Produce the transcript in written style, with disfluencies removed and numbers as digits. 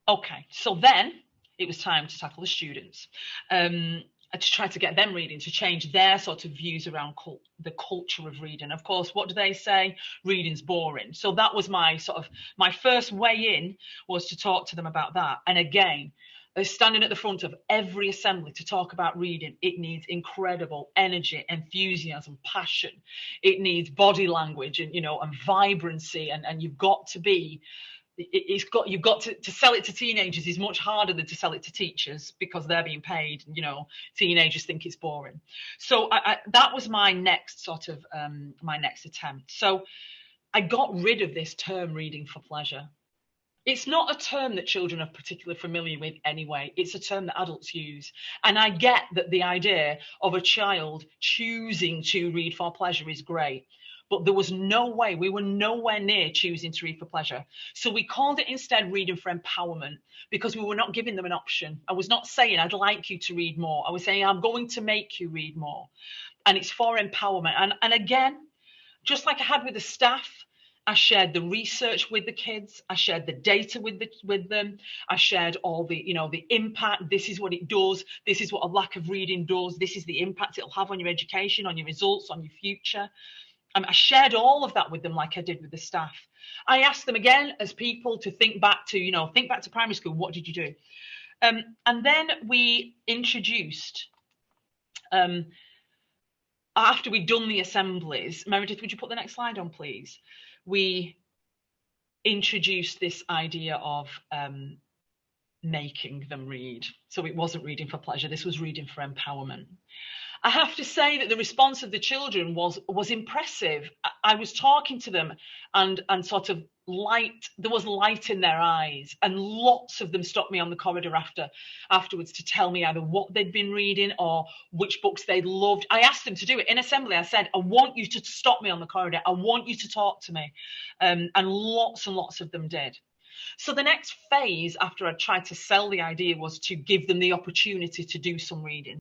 Okay, so then it was time to tackle the students, to try to get them reading, to change their sort of views around the culture of reading. Of course, what do they say? Reading's boring. So that was my first way in, was to talk to them about that. And again, standing at the front of every assembly to talk about reading, it needs incredible energy, enthusiasm, passion. It needs body language and, and vibrancy, and you've got to be you've got to sell it to teenagers is much harder than to sell it to teachers, because they're being paid. Teenagers think it's boring. So that was my next my next attempt. So I got rid of this term, reading for pleasure. It's not a term that children are particularly familiar with anyway. It's a term that adults use. And I get that the idea of a child choosing to read for pleasure is great. But there was no way, we were nowhere near choosing to read for pleasure. So we called it instead reading for empowerment, because we were not giving them an option. I was not saying, I'd like you to read more. I was saying, I'm going to make you read more. And it's for empowerment. And again, just like I had with the staff, I shared the research with the kids. I shared the data with them. I shared all the impact. This is what it does. This is what a lack of reading does. This is the impact it'll have on your education, on your results, on your future. I shared all of that with them, like I did with the staff. I asked them again as people to think back to primary school. What did you do? And then we introduced, after we'd done the assemblies, Meredith, would you put the next slide on, please? We introduced this idea of making them read. So it wasn't reading for pleasure. This was reading for empowerment. I have to say that the response of the children was impressive. I was talking to them and sort of there was light in their eyes, and lots of them stopped me on the corridor afterwards to tell me either what they'd been reading or which books they'd loved. I asked them to do it in assembly. I said, I want you to stop me on the corridor. I want you to talk to me. And lots of them did. So the next phase, after I tried to sell the idea, was to give them the opportunity to do some reading.